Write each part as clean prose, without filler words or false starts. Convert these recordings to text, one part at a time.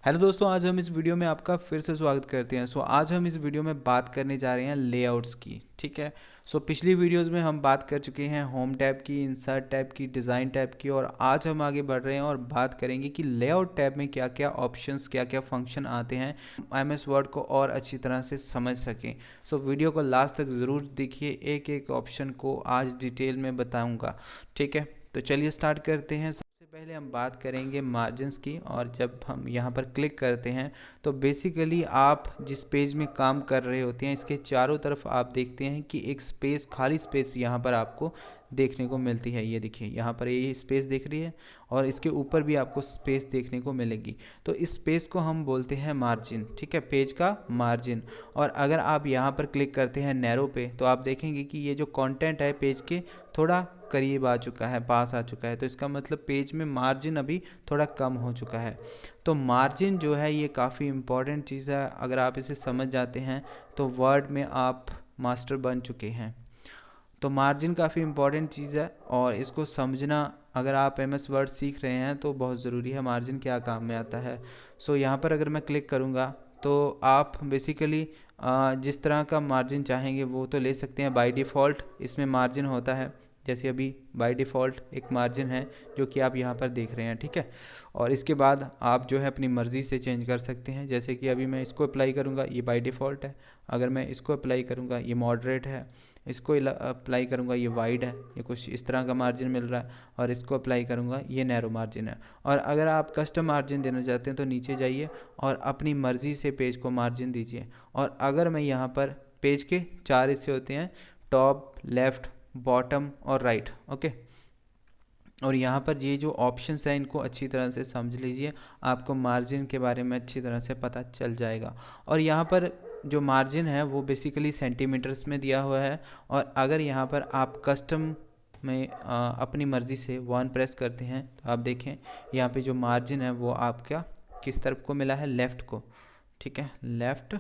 Hello दोस्तों, आज हम इस वीडियो में आपका फिर से स्वागत करते हैं। आज हम इस वीडियो में बात करने जा रहे हैं लेआउट्स की। ठीक है। पिछली वीडियोस में हम बात कर चुके हैं होम टैब की, इंसर्ट टैब की, डिज़ाइन टैब की, और आज हम आगे बढ़ रहे हैं और बात करेंगे कि लेआउट टैब में क्या क्या ऑप्शंस, क्या क्या फंक्शन आते हैं, एमएस वर्ड को और अच्छी तरह से समझ सकें। वीडियो को लास्ट तक ज़रूर देखिए, एक एक ऑप्शन को आज डिटेल में बताऊँगा। ठीक है, तो चलिए स्टार्ट करते हैं। पहले हम बात करेंगे मार्जिन्स की, और जब हम यहाँ पर क्लिक करते हैं तो बेसिकली आप जिस पेज में काम कर रहे होते हैं, इसके चारों तरफ आप देखते हैं कि एक स्पेस, खाली स्पेस यहाँ पर आपको देखने को मिलती है। ये देखिए, यहाँ पर ये स्पेस दिख रही है और इसके ऊपर भी आपको स्पेस देखने को मिलेगी। तो इस स्पेस को हम बोलते हैं मार्जिन। ठीक है, पेज का मार्जिन। और अगर आप यहाँ पर क्लिक करते हैं नैरो पे, तो आप देखेंगे कि ये जो कंटेंट है पेज के थोड़ा करीब आ चुका है, पास आ चुका है। तो इसका मतलब पेज में मार्जिन अभी थोड़ा कम हो चुका है। तो मार्जिन जो है ये काफ़ी इम्पॉर्टेंट चीज़ है। अगर आप इसे समझ जाते हैं तो वर्ड में आप मास्टर बन चुके हैं। तो मार्जिन काफ़ी इम्पॉर्टेंट चीज़ है और इसको समझना, अगर आप एमएस वर्ड सीख रहे हैं तो बहुत ज़रूरी है। मार्जिन क्या काम में आता है। यहाँ पर अगर मैं क्लिक करूँगा तो आप बेसिकली जिस तरह का मार्जिन चाहेंगे वो तो ले सकते हैं। बाय डिफ़ॉल्ट इसमें मार्जिन होता है, जैसे अभी बाय डिफ़ॉल्ट एक मार्जिन है जो कि आप यहाँ पर देख रहे हैं। ठीक है, और इसके बाद आप जो है अपनी मर्ज़ी से चेंज कर सकते हैं। जैसे कि अभी मैं इसको अप्लाई करूँगा, ये बाय डिफ़ॉल्ट है। अगर मैं इसको अप्लाई करूँगा, ये मॉडरेट है। इसको अप्लाई करूँगा, ये वाइड है, ये कुछ इस तरह का मार्जिन मिल रहा है। और इसको अप्लाई करूँगा, ये नैरो मार्जिन है। और अगर आप कस्टम मार्जिन देना चाहते हैं तो नीचे जाइए और अपनी मर्ज़ी से पेज को मार्जिन दीजिए। और अगर मैं यहाँ पर, पेज के 4 हिस्से होते हैं, टॉप, लेफ़्ट, बॉटम और राइट। ओके, और यहाँ पर ये जो ऑप्शंस हैं इनको अच्छी तरह से समझ लीजिए, आपको मार्जिन के बारे में अच्छी तरह से पता चल जाएगा। और यहाँ पर जो मार्जिन है वो बेसिकली सेंटीमीटर्स में दिया हुआ है। और अगर यहाँ पर आप कस्टम में अपनी मर्ज़ी से 1 प्रेस करते हैं तो आप देखें यहाँ पे जो मार्जिन है वो आपका किस तरफ को मिला है, लेफ़्ट को। ठीक है, लेफ़्ट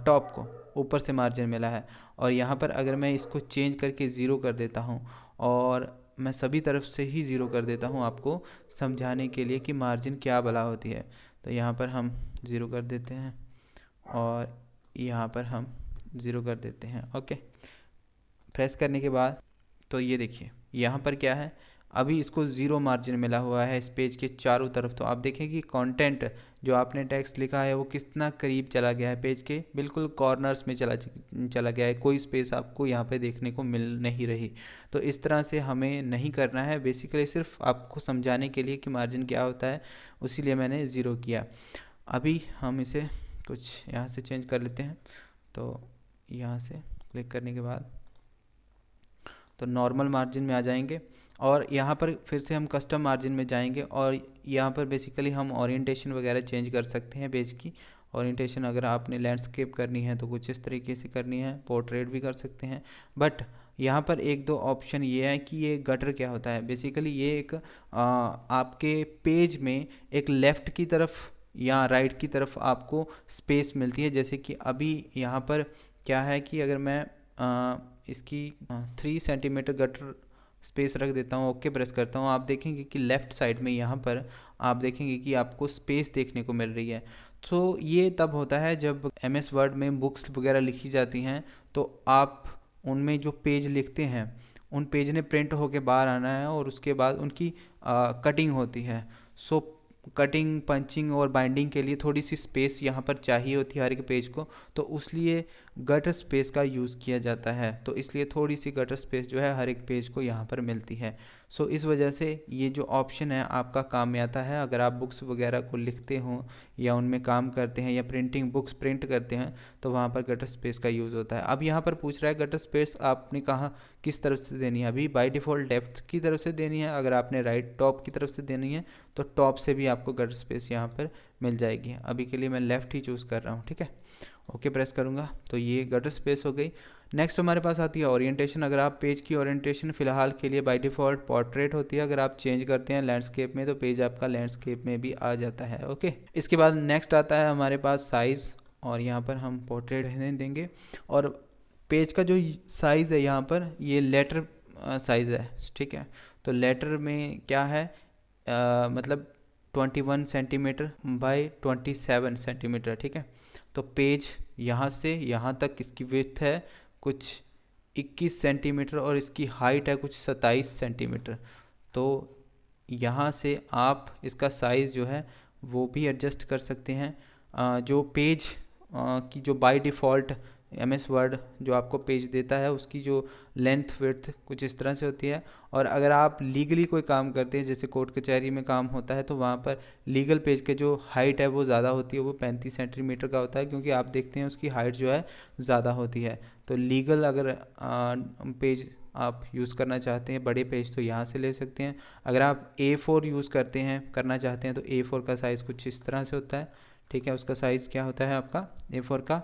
टॉप को ऊपर से मार्जिन मिला है। और यहाँ पर अगर मैं इसको चेंज करके ज़ीरो कर देता हूँ, और मैं सभी तरफ से ही ज़ीरो कर देता हूँ आपको समझाने के लिए कि मार्जिन क्या भला होती है। तो यहाँ पर हम ज़ीरो कर देते हैं और यहाँ पर हम ज़ीरो कर देते हैं। ओके, प्रेस करने के बाद तो ये देखिए यहाँ पर क्या है, अभी इसको ज़ीरो मार्जिन मिला हुआ है इस पेज के चारों तरफ। तो आप देखें कि कंटेंट जो आपने टेक्स्ट लिखा है वो कितना करीब चला गया है, पेज के बिल्कुल कॉर्नर्स में चला गया है। कोई स्पेस आपको यहाँ पे देखने को मिल नहीं रही। तो इस तरह से हमें नहीं करना है, बेसिकली सिर्फ आपको समझाने के लिए कि मार्जिन क्या होता है, उसीलिए मैंने ज़ीरो किया। अभी हम इसे कुछ यहाँ से चेंज कर लेते हैं। तो यहाँ से क्लिक करने के बाद तो नॉर्मल मार्जिन में आ जाएंगे, और यहाँ पर फिर से हम कस्टम मार्जिन में जाएंगे। और यहाँ पर बेसिकली हम ओरिएंटेशन वगैरह चेंज कर सकते हैं। पेज की ओरिएंटेशन अगर आपने लैंडस्केप करनी है तो कुछ इस तरीके से करनी है, पोर्ट्रेट भी कर सकते हैं। बट यहाँ पर एक दो ऑप्शन ये है कि ये गटर क्या होता है। बेसिकली ये एक आपके पेज में एक लेफ़्ट की तरफ या राइट की तरफ आपको स्पेस मिलती है। जैसे कि अभी यहाँ पर क्या है कि अगर मैं इसकी 3 सेंटीमीटर गटर स्पेस रख देता हूँ, ओके प्रेस करता हूँ, आप देखेंगे कि लेफ़्ट साइड में यहाँ पर आप देखेंगे कि आपको स्पेस देखने को मिल रही है। तो ये तब होता है जब एमएस वर्ड में बुक्स वगैरह लिखी जाती हैं, तो आप उनमें जो पेज लिखते हैं उन पेज ने प्रिंट होके बाहर आना है, और उसके बाद उनकी कटिंग होती है। सो कटिंग, पंचिंग और बाइंडिंग के लिए थोड़ी सी स्पेस यहाँ पर चाहिए होती है हर एक पेज को। तो इसलिए गटर स्पेस का यूज़ किया जाता है। तो इसलिए थोड़ी सी गटर स्पेस जो है हर एक पेज को यहाँ पर मिलती है। इस वजह से ये जो ऑप्शन है आपका काम में आता है। अगर आप बुक्स वगैरह को लिखते हों या उनमें काम करते हैं या प्रिंटिंग बुक्स प्रिंट करते हैं तो वहाँ पर गटर स्पेस का यूज़ होता है। अब यहाँ पर पूछ रहा है गटर स्पेस आपने कहा किस तरफ से देनी है। अभी बाय डिफ़ॉल्ट लेफ़्ट की तरफ से देनी है। अगर आपने राइट टॉप की तरफ से देनी है तो टॉप से भी आपको गटर स्पेस यहाँ पर मिल जाएगी। अभी के लिए मैं लेफ़्ट ही चूज़ कर रहा हूँ। ठीक है, ओके प्रेस करूँगा तो ये गटर स्पेस हो गई। नेक्स्ट हमारे पास आती है ओरिएंटेशन। अगर आप पेज की ओरिएंटेशन फ़िलहाल के लिए बाय डिफ़ॉल्ट पोर्ट्रेट होती है, अगर आप चेंज करते हैं लैंडस्केप में तो पेज आपका लैंडस्केप में भी आ जाता है। ओके, इसके बाद नेक्स्ट आता है हमारे पास साइज़, और यहाँ पर हम पोर्ट्रेट रहने देंगे। और पेज का जो साइज़ है यहाँ पर ये लेटर साइज़ है। ठीक है, तो लेटर में क्या है, मतलब 21 सेंटीमीटर बाय 27 सेंटीमीटर, ठीक है। तो पेज यहाँ से यहाँ तक इसकी विड्थ है कुछ 21 सेंटीमीटर और इसकी हाइट है कुछ 27 सेंटीमीटर। तो यहाँ से आप इसका साइज़ जो है वो भी एडजस्ट कर सकते हैं। जो पेज की जो बाय डिफ़ॉल्ट MS वर्ड जो आपको पेज देता है उसकी जो लेंथ विड्थ कुछ इस तरह से होती है। और अगर आप लीगली कोई काम करते हैं जैसे कोर्ट कचहरी में काम होता है तो वहाँ पर लीगल पेज के जो हाइट है वो ज़्यादा होती है, वो 35 सेंटीमीटर का होता है, क्योंकि आप देखते हैं उसकी हाइट जो है ज़्यादा होती है। तो लीगल अगर पेज आप यूज़ करना चाहते हैं बड़े पेज तो यहाँ से ले सकते हैं। अगर आप A4 यूज़ करना चाहते हैं तो A4 का साइज़ कुछ इस तरह से होता है, ठीक है। उसका साइज़ क्या होता है आपका A4 का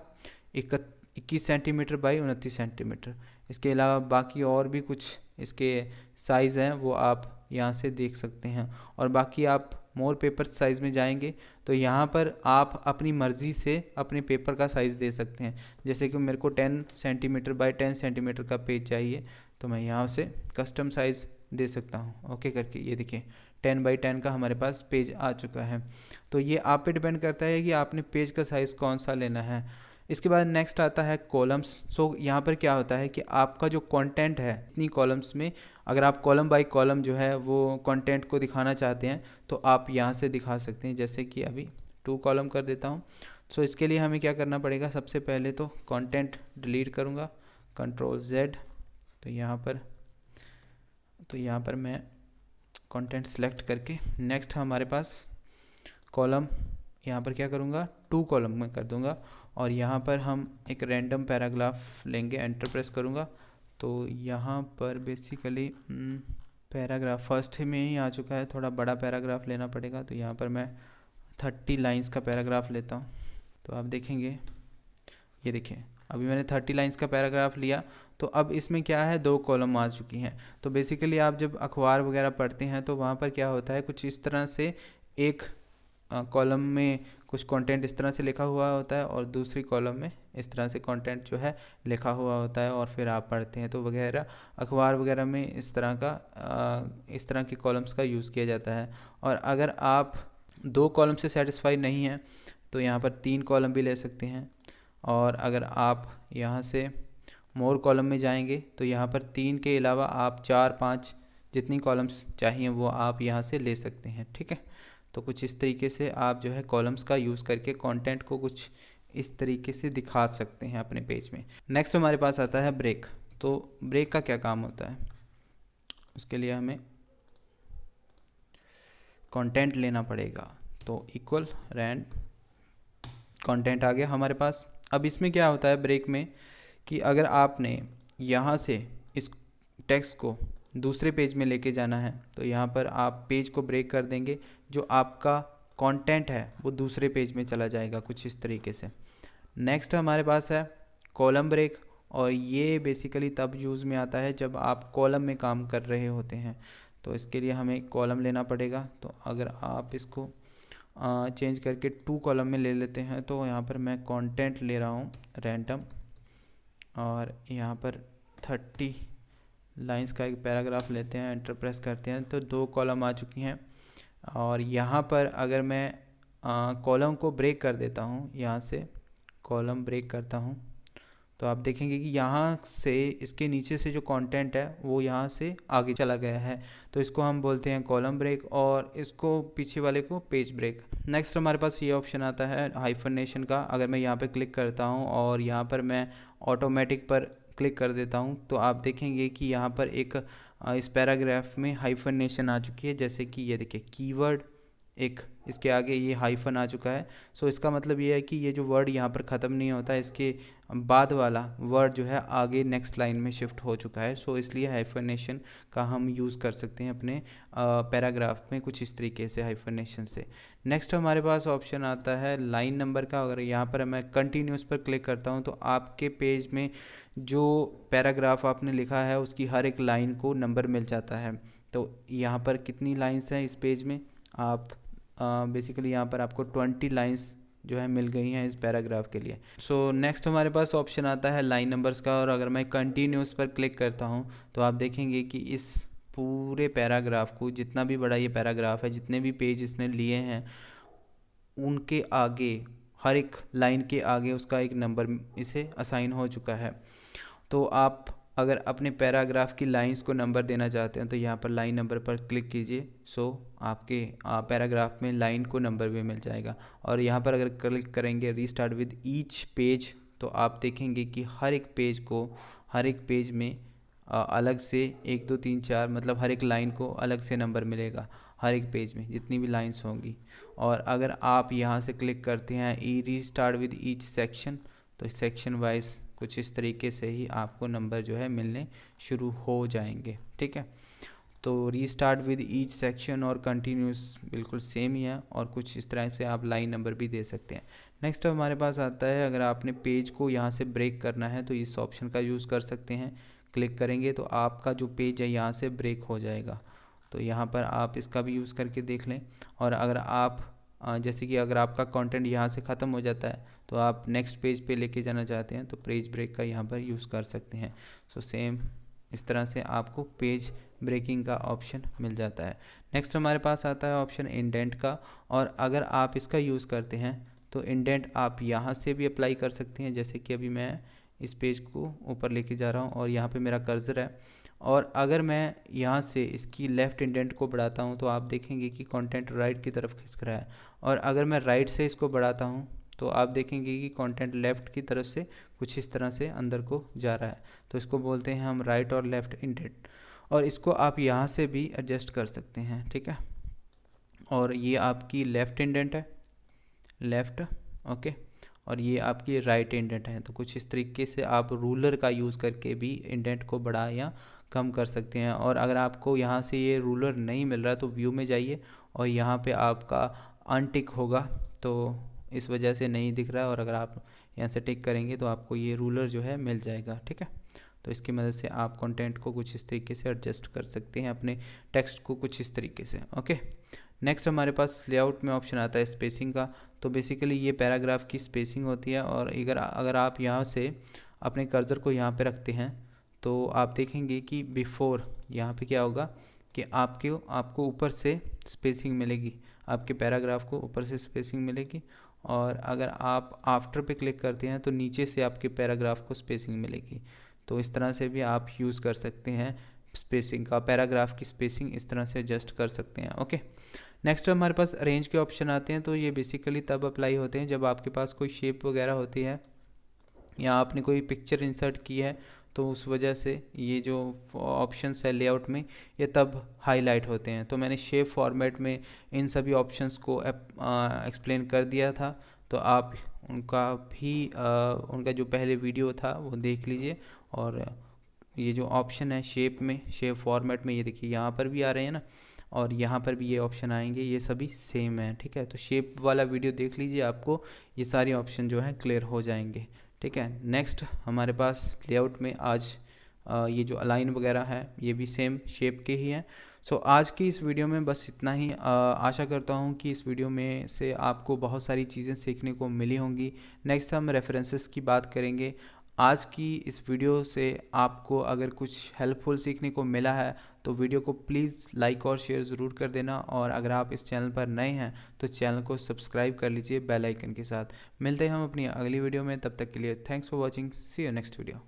21 सेंटीमीटर बाई 29 सेंटीमीटर। इसके अलावा बाकी और भी कुछ इसके साइज़ हैं वो आप यहाँ से देख सकते हैं। और बाकी आप मोर पेपर साइज़ में जाएंगे तो यहाँ पर आप अपनी मर्ज़ी से अपने पेपर का साइज़ दे सकते हैं। जैसे कि मेरे को 10 सेंटीमीटर बाई 10 सेंटीमीटर का पेज चाहिए तो मैं यहाँ से कस्टम साइज़ दे सकता हूँ ओके करके। ये देखिए 10 बाई 10 का हमारे पास पेज आ चुका है। तो ये आप पे डिपेंड करता है कि आपने पेज का साइज़ कौन सा लेना है। इसके बाद नेक्स्ट आता है कॉलम्स। सो यहाँ पर क्या होता है कि आपका जो कंटेंट है इतनी कॉलम्स में, अगर आप कॉलम बाय कॉलम जो है वो कंटेंट को दिखाना चाहते हैं तो आप यहाँ से दिखा सकते हैं। जैसे कि अभी 2 कॉलम कर देता हूँ। सो इसके लिए हमें क्या करना पड़ेगा, सबसे पहले तो कंटेंट डिलीट करूँगा, Ctrl+Z। तो यहाँ पर मैं कंटेंट सेलेक्ट करके नेक्स्ट हमारे पास कॉलम, यहाँ पर क्या करूँगा 2 कॉलम में कर दूँगा और यहाँ पर हम एक रैंडम पैराग्राफ लेंगे, एंटर प्रेस करूँगा। तो यहाँ पर बेसिकली पैराग्राफ फर्स्ट में ही आ चुका है, थोड़ा बड़ा पैराग्राफ लेना पड़ेगा। तो यहाँ पर मैं 30 लाइंस का पैराग्राफ लेता हूँ। तो आप देखेंगे ये देखिए अभी मैंने 30 लाइंस का पैराग्राफ लिया तो अब इसमें क्या है 2 कॉलम आ चुकी हैं। तो बेसिकली आप जब अखबार वगैरह पढ़ते हैं तो वहाँ पर क्या होता है कुछ इस तरह से एक कॉलम में कुछ कंटेंट इस तरह से लिखा हुआ होता है और दूसरी कॉलम में इस तरह से कंटेंट जो है लिखा हुआ होता है और फिर आप पढ़ते हैं। तो वगैरह अखबार वगैरह में इस तरह की कॉलम्स का यूज़ किया जाता है। और अगर आप 2 कॉलम से सेटिस्फाई नहीं हैं तो यहाँ पर 3 कॉलम भी ले सकते हैं। और अगर आप यहाँ से मोर कॉलम में जाएंगे तो यहाँ पर 3 के अलावा आप 4-5 जितनी कॉलम्स चाहिए वो आप यहाँ से ले सकते हैं, ठीक है। तो कुछ इस तरीके से आप जो है कॉलम्स का यूज़ करके कंटेंट को कुछ इस तरीके से दिखा सकते हैं अपने पेज में। नेक्स्ट हमारे पास आता है ब्रेक। तो ब्रेक का क्या काम होता है, उसके लिए हमें कंटेंट लेना पड़ेगा। तो इक्वल रैंड कंटेंट आ गया हमारे पास। अब इसमें क्या होता है ब्रेक में कि अगर आपने यहाँ से इस टेक्स्ट को दूसरे पेज में लेके जाना है तो यहाँ पर आप पेज को ब्रेक कर देंगे, जो आपका कंटेंट है वो दूसरे पेज में चला जाएगा कुछ इस तरीके से। नेक्स्ट हमारे पास है कॉलम ब्रेक और ये बेसिकली तब यूज़ में आता है जब आप कॉलम में काम कर रहे होते हैं। तो इसके लिए हमें कॉलम लेना पड़ेगा। तो अगर आप इसको चेंज करके 2 कॉलम में ले लेते हैं तो यहाँ पर मैं कंटेंट ले रहा हूँ रैंडम और यहाँ पर 30 लाइंस का एक पैराग्राफ लेते हैं, एंटर प्रेस करते हैं तो 2 कॉलम आ चुकी हैं। और यहाँ पर अगर मैं कॉलम को ब्रेक कर देता हूँ, यहाँ से कॉलम ब्रेक करता हूँ तो आप देखेंगे कि यहाँ से इसके नीचे से जो कंटेंट है वो यहाँ से आगे चला गया है। तो इसको हम बोलते हैं कॉलम ब्रेक और इसको पीछे वाले को पेज ब्रेक। नेक्स्ट हमारे पास ये ऑप्शन आता है हाइफनेशन का। अगर मैं यहाँ पे क्लिक करता हूँ और यहाँ पर मैं ऑटोमेटिक पर क्लिक कर देता हूँ तो आप देखेंगे कि यहाँ पर एक इस पैराग्राफ में हाइफनेशन आ चुकी है। जैसे कि ये देखिए कीवर्ड एक इसके आगे ये हाइफन आ चुका है। सो इसका मतलब ये है कि ये जो वर्ड यहाँ पर ख़त्म नहीं होता, इसके बाद वाला वर्ड जो है आगे नेक्स्ट लाइन में शिफ्ट हो चुका है। सो इसलिए हाइफनेशन का हम यूज़ कर सकते हैं अपने पैराग्राफ में कुछ इस तरीके से हाइफनेशन से। नेक्स्ट हमारे पास ऑप्शन आता है लाइन नंबर का। अगर यहाँ पर मैं कंटिन्यूस पर क्लिक करता हूँ तो आपके पेज में जो पैराग्राफ आपने लिखा है उसकी हर एक लाइन को नंबर मिल जाता है। तो यहाँ पर कितनी लाइन्स हैं इस पेज में, आप बेसिकली यहाँ पर आपको 20 लाइंस जो है मिल गई हैं इस पैराग्राफ के लिए। सो नेक्स्ट हमारे पास ऑप्शन आता है लाइन नंबर्स का और अगर मैं कंटिन्यूस पर क्लिक करता हूँ तो आप देखेंगे कि इस पूरे पैराग्राफ को, जितना भी बड़ा ये पैराग्राफ है, जितने भी पेज इसने लिए हैं, उनके आगे, हर एक लाइन के आगे उसका एक नंबर इसे असाइन हो चुका है। तो आप अगर अपने पैराग्राफ की लाइंस को नंबर देना चाहते हैं तो यहाँ पर लाइन नंबर पर क्लिक कीजिए। सो आपके पैराग्राफ में लाइन को नंबर भी मिल जाएगा। और यहाँ पर अगर क्लिक करेंगे रीस्टार्ट विद ईच पेज, तो आप देखेंगे कि हर एक पेज को, हर एक पेज में अलग से 1 2 3 4 मतलब हर एक लाइन को अलग से नंबर मिलेगा, हर एक पेज में जितनी भी लाइंस होंगी। और अगर आप यहाँ से क्लिक करते हैं ई रीस्टार्ट विद ईच सेक्शन, तो सेक्शन वाइज कुछ इस तरीके से ही आपको नंबर जो है मिलने शुरू हो जाएंगे। ठीक है, तो रीस्टार्ट विद ईच सेक्शन और कंटिन्यूस बिल्कुल सेम ही है, और कुछ इस तरह से आप लाइन नंबर भी दे सकते हैं। नेक्स्ट हमारे पास आता है, अगर आपने पेज को यहाँ से ब्रेक करना है तो इस ऑप्शन का यूज़ कर सकते हैं। क्लिक करेंगे तो आपका जो पेज है यहाँ से ब्रेक हो जाएगा, तो यहाँ पर आप इसका भी यूज़ करके देख लें। और अगर आप जैसे कि अगर आपका कंटेंट यहाँ से ख़त्म हो जाता है तो आप नेक्स्ट पेज पे लेके जाना चाहते हैं तो पेज ब्रेक का यहाँ पर यूज़ कर सकते हैं। सो सेम इस तरह से आपको पेज ब्रेकिंग का ऑप्शन मिल जाता है। नेक्स्ट हमारे पास आता है ऑप्शन इंडेंट का, और अगर आप इसका यूज़ करते हैं तो इंडेंट आप यहाँ से भी अप्लाई कर सकते हैं। जैसे कि अभी मैं इस पेज को ऊपर लेके जा रहा हूँ और यहाँ पे मेरा कर्सर है, और अगर मैं यहाँ से इसकी लेफ़्ट इंडेंट को बढ़ाता हूँ तो आप देखेंगे कि कंटेंट राइट की तरफ खिसक रहा है, और अगर मैं राइट से इसको बढ़ाता हूँ तो आप देखेंगे कि कंटेंट लेफ़्ट की तरफ से कुछ इस तरह से अंदर को जा रहा है। तो इसको बोलते हैं हम राइट और लेफ़्ट इंडेंट, और इसको आप यहाँ से भी एडजस्ट कर सकते हैं। ठीक है, और ये आपकी लेफ़्ट इंडेंट है, लेफ़्ट, ओके, और ये आपकी राइट इंडेंट है। तो कुछ इस तरीके से आप रूलर का यूज़ करके भी इंडेंट को बढ़ा या कम कर सकते हैं। और अगर आपको यहाँ से ये रूलर नहीं मिल रहा तो व्यू में जाइए, और यहाँ पे आपका अनटिक होगा, तो इस वजह से नहीं दिख रहा है, और अगर आप यहाँ से टिक करेंगे तो आपको ये रूलर जो है मिल जाएगा। ठीक है, तो इसकी मदद से आप कंटेंट को कुछ इस तरीके से एडजस्ट कर सकते हैं, अपने टेक्स्ट को कुछ इस तरीके से। ओके, नेक्स्ट हमारे पास लेआउट में ऑप्शन आता है स्पेसिंग का। तो बेसिकली ये पैराग्राफ की स्पेसिंग होती है, और अगर आप यहाँ से अपने कर्सर को यहाँ पे रखते हैं तो आप देखेंगे कि बिफोर यहाँ पे क्या होगा कि आपको ऊपर से स्पेसिंग मिलेगी, आपके पैराग्राफ को ऊपर से स्पेसिंग मिलेगी। और अगर आप आफ्टर पे क्लिक करते हैं तो नीचे से आपके पैराग्राफ को स्पेसिंग मिलेगी। तो इस तरह से भी आप यूज़ कर सकते हैं स्पेसिंग का, पैराग्राफ की स्पेसिंग इस तरह से एडजस्ट कर सकते हैं। ओके, नेक्स्ट हमारे पास अरेंज के ऑप्शन आते हैं। तो ये बेसिकली तब अप्लाई होते हैं जब आपके पास कोई शेप वगैरह होती है या आपने कोई पिक्चर इंसर्ट की है, तो उस वजह से ये जो ऑप्शंस है लेआउट में ये तब हाईलाइट होते हैं। तो मैंने शेप फॉर्मेट में इन सभी ऑप्शंस को एक्सप्लेन कर दिया था, तो आप उनका जो पहले वीडियो था वो देख लीजिए। और ये जो ऑप्शन है शेप में, शेप फॉर्मेट में, ये देखिए यहाँ पर भी आ रहे हैं ना, और यहाँ पर भी ये ऑप्शन आएंगे, ये सभी सेम है। ठीक है, तो शेप वाला वीडियो देख लीजिए, आपको ये सारे ऑप्शन जो हैं क्लियर हो जाएंगे। ठीक है, नेक्स्ट हमारे पास लेआउट में आज ये जो अलाइन वगैरह है ये भी सेम शेप के ही हैं। सो आज की इस वीडियो में बस इतना ही। आशा करता हूँ कि इस वीडियो में से आपको बहुत सारी चीज़ें सीखने को मिली होंगी। नेक्स्ट हम रेफरेंसेस की बात करेंगे। आज की इस वीडियो से आपको अगर कुछ हेल्पफुल सीखने को मिला है तो वीडियो को प्लीज़ लाइक और शेयर ज़रूर कर देना, और अगर आप इस चैनल पर नए हैं तो चैनल को सब्सक्राइब कर लीजिए बेल आइकन के साथ। मिलते हैं हम अपनी अगली वीडियो में, तब तक के लिए thanks for watching, see you next video.